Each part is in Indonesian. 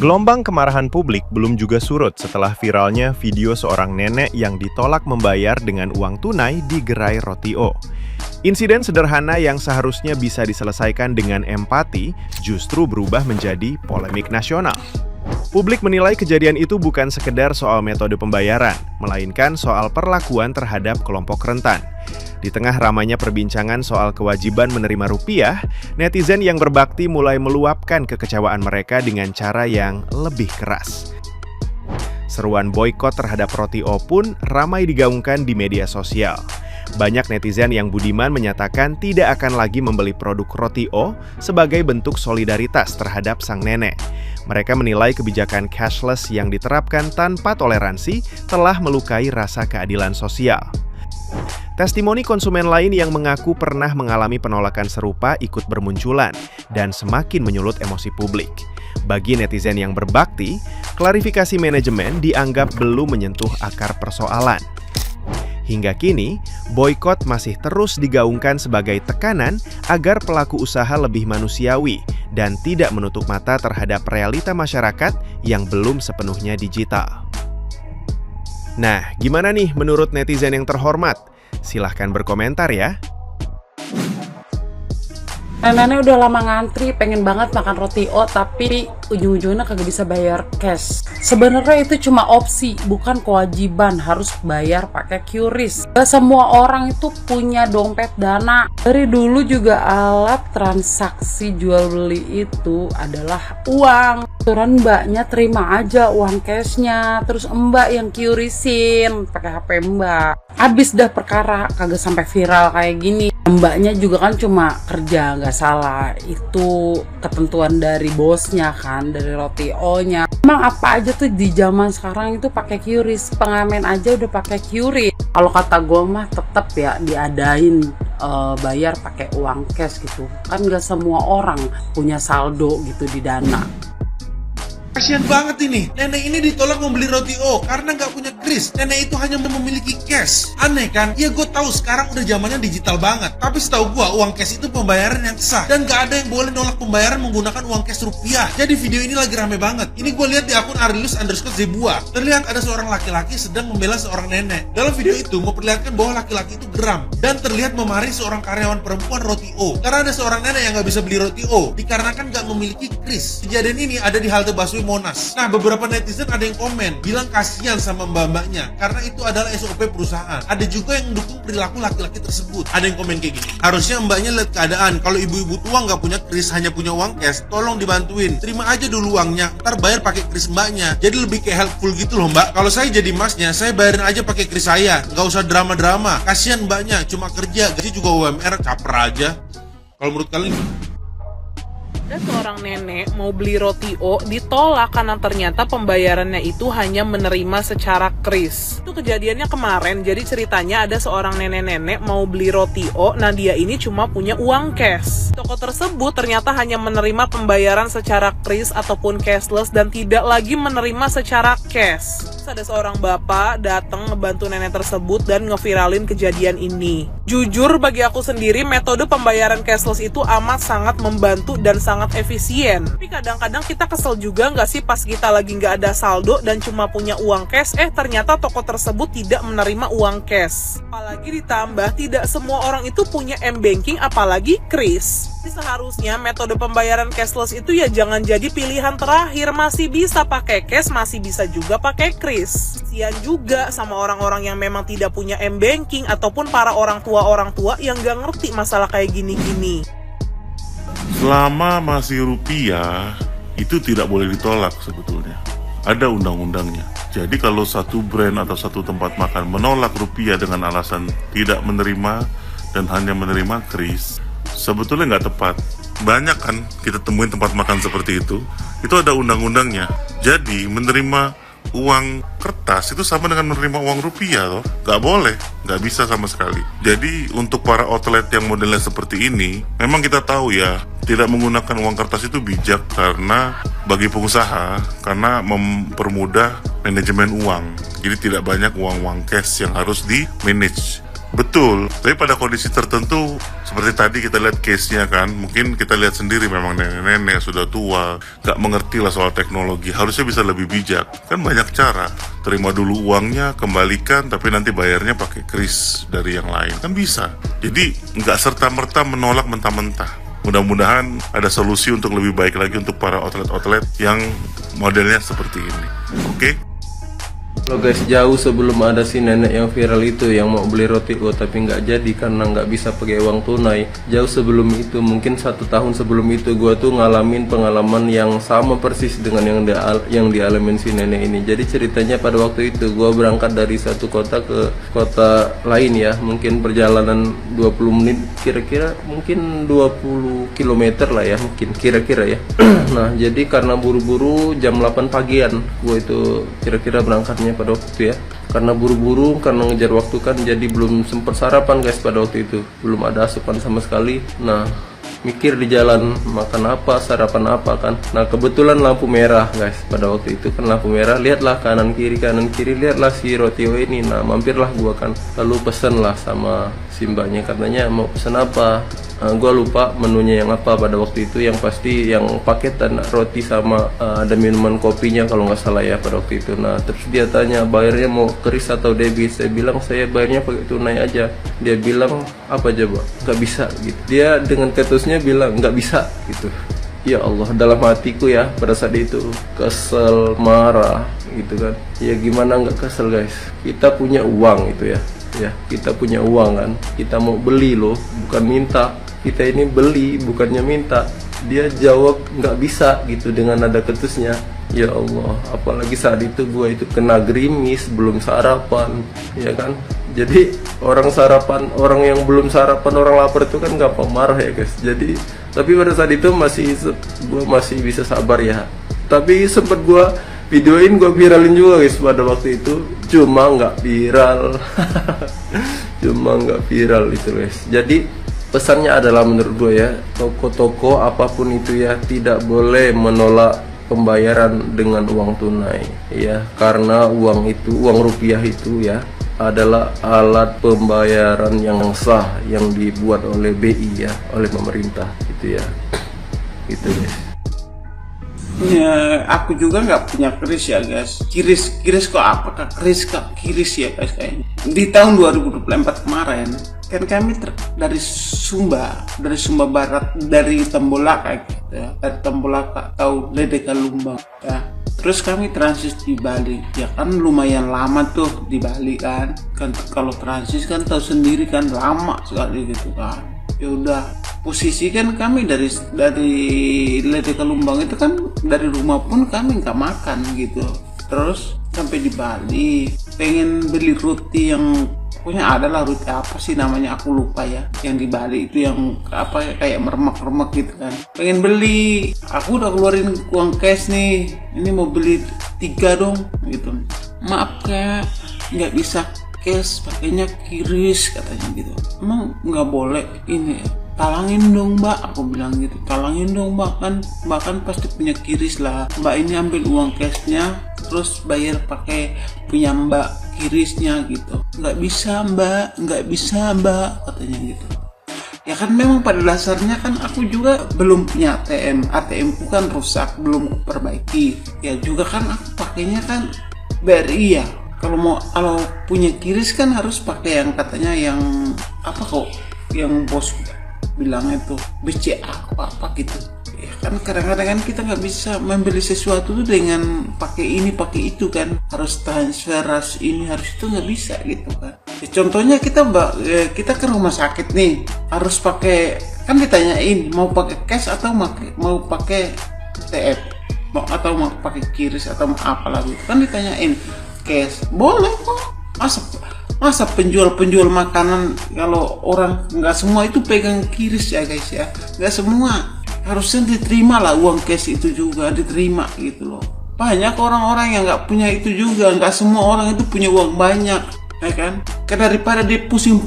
Gelombang kemarahan publik belum juga surut setelah viralnya video seorang nenek yang ditolak membayar dengan uang tunai di gerai roti O. Insiden sederhana yang seharusnya bisa diselesaikan dengan empati justru berubah menjadi polemik nasional. Publik menilai kejadian itu bukan sekedar soal metode pembayaran, melainkan soal perlakuan terhadap kelompok rentan. Di tengah ramainya perbincangan soal kewajiban menerima rupiah, netizen yang berbakti mulai meluapkan kekecewaan mereka dengan cara yang lebih keras. Seruan boikot terhadap roti O pun ramai digaungkan di media sosial. Banyak netizen yang budiman menyatakan tidak akan lagi membeli produk roti O sebagai bentuk solidaritas terhadap sang nenek. Mereka menilai kebijakan cashless yang diterapkan tanpa toleransi telah melukai rasa keadilan sosial. Testimoni konsumen lain yang mengaku pernah mengalami penolakan serupa ikut bermunculan dan semakin menyulut emosi publik. Bagi netizen yang berbakti, klarifikasi manajemen dianggap belum menyentuh akar persoalan. Hingga kini, boikot masih terus digaungkan sebagai tekanan agar pelaku usaha lebih manusiawi dan tidak menutup mata terhadap realita masyarakat yang belum sepenuhnya digital. Nah, gimana nih menurut netizen yang terhormat? Silahkan berkomentar ya. Nenek udah lama ngantri, pengen banget makan roti O, tapi ujung-ujungnya kagak bisa bayar cash. Sebenarnya itu cuma opsi, bukan kewajiban harus bayar pakai QRIS. Gak semua orang itu punya dompet Dana. Dari dulu juga alat transaksi jual beli itu adalah uang. Aturan mbaknya terima aja uang cashnya, terus mbak yang QRISin pakai HP mbak. Abis dah perkara, kagak sampai viral kayak gini. Mbaknya juga kan cuma kerja, nggak salah. Itu ketentuan dari bosnya kan, dari roti O-nya. Emang apa aja tuh di zaman sekarang itu pakai QRIS, pengamen aja udah pakai QRIS. Kalau kata gue mah tetap ya diadain bayar pakai uang cash gitu. Kan nggak semua orang punya saldo gitu di Dana. Kasian banget ini, nenek ini ditolak membeli roti O karena nggak punya kris. Nenek itu hanya memiliki cash. Aneh kan? Ya gue tahu sekarang udah zamannya digital banget. Tapi setahu gue uang cash itu pembayaran yang sah dan nggak ada yang boleh nolak pembayaran menggunakan uang cash rupiah. Jadi video ini lagi rame banget. Ini gue lihat di akun Arilus_Zebua. Terlihat ada seorang laki-laki sedang membela seorang nenek. Dalam video itu memperlihatkan bahwa laki-laki itu geram dan terlihat memarahi seorang karyawan perempuan roti O karena ada seorang nenek yang nggak bisa beli roti O dikarenakan nggak memiliki kris. Kejadian ini ada di halte busway Monas. Nah, beberapa netizen ada yang komen bilang kasihan sama mbak-mbaknya karena itu adalah SOP perusahaan. Ada juga yang mendukung perilaku laki-laki tersebut. Ada yang komen kayak gini, harusnya mbaknya lihat keadaan. Kalau ibu-ibu tua nggak punya kris, hanya punya uang cash, tolong dibantuin, terima aja dulu uangnya, ntar bayar pakai kris mbaknya. Jadi lebih kayak helpful gitu loh mbak. Kalau saya jadi masnya, saya bayarin aja pakai kris saya, nggak usah drama-drama. Kasihan mbaknya, cuma kerja, gaji juga UMR, caper aja. Kalau menurut kalian? Ada seorang nenek mau beli roti O ditolak karena ternyata pembayarannya itu hanya menerima secara kris. Itu kejadiannya kemarin, jadi ceritanya ada seorang nenek-nenek mau beli roti O, nah dia ini cuma punya uang cash. Toko tersebut ternyata hanya menerima pembayaran secara kris ataupun cashless dan tidak lagi menerima secara cash. Terus ada seorang bapak datang ngebantu nenek tersebut dan ngeviralin kejadian ini. Jujur bagi aku sendiri metode pembayaran cashless itu amat sangat membantu dan sangat efisien. Tapi kadang-kadang kita kesel juga nggak sih pas kita lagi nggak ada saldo dan cuma punya uang cash, ternyata toko tersebut tidak menerima uang cash. Apalagi ditambah tidak semua orang itu punya m-banking apalagi kris. Jadi seharusnya metode pembayaran cashless itu ya jangan jadi pilihan terakhir. Masih bisa pakai cash, masih bisa juga pakai kris. Kasian juga sama orang-orang yang memang tidak punya m-banking ataupun para orang tua yang nggak ngerti masalah kayak gini-gini. Selama masih rupiah, itu tidak boleh ditolak sebetulnya. Ada undang-undangnya. Jadi kalau satu brand atau satu tempat makan menolak rupiah dengan alasan tidak menerima dan hanya menerima kris, sebetulnya nggak tepat. Banyak kan kita temuin tempat makan seperti itu ada undang-undangnya. Jadi menerima uang kertas itu sama dengan menerima uang rupiah loh. Nggak boleh, nggak bisa sama sekali. Jadi untuk para outlet yang modelnya seperti ini, memang kita tahu ya, tidak menggunakan uang kertas itu bijak karena bagi pengusaha, karena mempermudah manajemen uang. Jadi tidak banyak uang-uang cash yang harus di manage. Betul, tapi pada kondisi tertentu seperti tadi kita lihat case-nya kan, mungkin kita lihat sendiri memang nenek-nenek sudah tua, gak mengerti lah soal teknologi, harusnya bisa lebih bijak. Kan banyak cara, terima dulu uangnya, kembalikan, tapi nanti bayarnya pakai kris dari yang lain, kan bisa. Jadi gak serta-merta menolak mentah-mentah. Mudah-mudahan ada solusi untuk lebih baik lagi untuk para outlet-outlet yang modelnya seperti ini. Oke? Lo guys, jauh sebelum ada si nenek yang viral itu yang mau beli roti O tapi nggak jadi karena nggak bisa pakai uang tunai. Jauh sebelum itu, mungkin 1 tahun sebelum itu, gua tuh ngalamin pengalaman yang sama persis dengan yang dialamin si nenek ini. Jadi ceritanya pada waktu itu gua berangkat dari satu kota ke kota lain ya, mungkin perjalanan 20 menit kira-kira, mungkin 20 km lah ya, mungkin kira-kira ya. Nah, jadi karena buru-buru jam 8 pagian gua itu kira-kira berangkatnya pada waktu itu ya, karena buru-buru, karena ngejar waktu kan, jadi belum sempat sarapan guys pada waktu itu, belum ada asupan sama sekali. Nah, mikir di jalan makan apa, sarapan apa kan. Nah, kebetulan lampu merah guys pada waktu itu kan, lampu merah, lihatlah kanan kiri, lihatlah si roti O ini. Nah, mampirlah gua kan, lalu pesen lah sama si mbaknya, katanya mau pesen apa. Gua lupa menunya yang apa pada waktu itu, yang pasti yang paketan roti sama ada minuman kopinya kalau nggak salah ya pada waktu itu. Nah, terus dia tanya bayarnya mau kris atau debit. Saya bilang saya bayarnya pakai tunai aja. Dia bilang apa aja Pak, nggak bisa gitu. Dia dengan ketusnya bilang nggak bisa gitu. Ya Allah, dalam hatiku ya pada saat itu kesel, marah gitu kan. Ya gimana nggak kesel guys, kita punya uang itu ya kita punya uang kan, kita mau beli loh, bukan minta. Kita ini beli bukannya minta. Dia jawab nggak bisa gitu dengan nada ketusnya. Ya Allah, apalagi saat itu gua itu kena gerimis, belum sarapan ya kan. Jadi orang yang belum sarapan, orang lapar itu kan gampang marah ya guys. Jadi tapi pada saat itu gua masih bisa sabar ya. Tapi sempat gua videoin, gua viralin juga guys pada waktu itu, cuma nggak viral. Cuma nggak viral itu guys. Jadi pesannya adalah menurut gue ya, toko-toko apapun itu ya tidak boleh menolak pembayaran dengan uang tunai ya, karena uang rupiah itu ya adalah alat pembayaran yang sah yang dibuat oleh BI ya, oleh pemerintah gitu ya, gitu guys. Ya, aku juga nggak punya kris ya guys. Kiris kok apakah kris kak kiris ya guys kayaknya. Di tahun 2024 kemarin kan kami dari Sumba Barat, dari Tembolaka gitu ya, dari Tembolaka atau Ledeka Lumbang ya. Terus kami transit di Bali ya kan, lumayan lama tuh di Bali kan kalau transit kan tahu sendiri kan lama sekali gitu kan. Ya udah, posisi kan kami dari Ledeka Lumbang itu kan, dari rumah pun kami nggak makan gitu. Terus sampai di Bali pengen beli roti yang pokoknya adalah roti apa sih namanya aku lupa ya, yang di Bali itu yang apa kayak meremak-remak gitu kan, pengen beli. Aku udah keluarin uang cash nih, ini mau beli 3 dong gitu. Maaf kak, nggak bisa cash, pakainya kiris katanya gitu. Emang nggak boleh ini, talangin dong mbak, aku bilang gitu, talangin dong mbak, kan pasti punya kiris lah mbak, ini ambil uang cashnya terus bayar pakai punya mbak kirisnya gitu. Nggak bisa mbak katanya gitu. Ya kan memang pada dasarnya kan aku juga belum punya ATM ku kan rusak, belum perbaiki ya juga kan, aku pakainya kan BRI ya. Kalau punya kiris kan harus pakai yang katanya yang apa kok, yang bos bilangnya tuh BCA apa gitu ya kan. Kadang-kadang kan kita nggak bisa membeli sesuatu tuh dengan pakai ini pakai itu kan, harus transfer, harus ini harus itu, nggak bisa gitu kan ya. Contohnya kita ke rumah sakit nih, harus pakai, kan ditanyain mau pakai cash atau mau pakai TF, atau mau pakai kiris atau mau apa lagi kan, ditanyain cash boleh kok. Masa penjual makanan, kalau orang nggak semua itu pegang kiris ya guys ya, nggak semua, harusnya diterima lah uang cash itu juga diterima gitu loh. Banyak orang-orang yang nggak punya itu juga, nggak semua orang itu punya uang banyak ya kan. Daripada dia pusing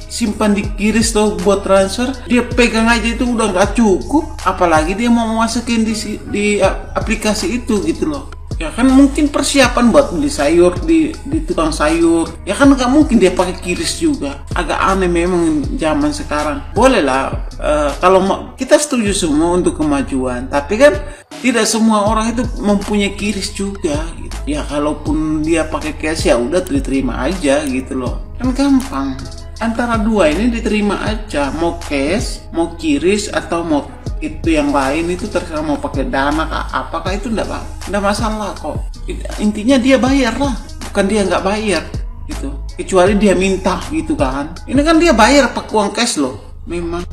simpan di kiris tuh buat transfer, dia pegang aja itu udah nggak cukup, apalagi dia mau masukin di aplikasi itu gitu loh Ya kan mungkin persiapan buat beli sayur di tukang sayur. Ya kan nggak mungkin dia pakai kiris juga. Agak aneh memang zaman sekarang. Boleh lah kalau kita setuju semua untuk kemajuan, tapi kan tidak semua orang itu mempunyai kiris juga gitu. Ya kalaupun dia pakai cash ya udah diterima aja gitu loh. Kan gampang. Antara dua ini diterima aja, mau cash, mau kiris, atau mau itu yang lain itu terserah, mau pakai dana kah apakah itu enggak masalah kok. Intinya dia bayar lah, bukan dia nggak bayar gitu, kecuali dia minta gitu kan. Ini kan dia bayar pakai uang cash loh memang.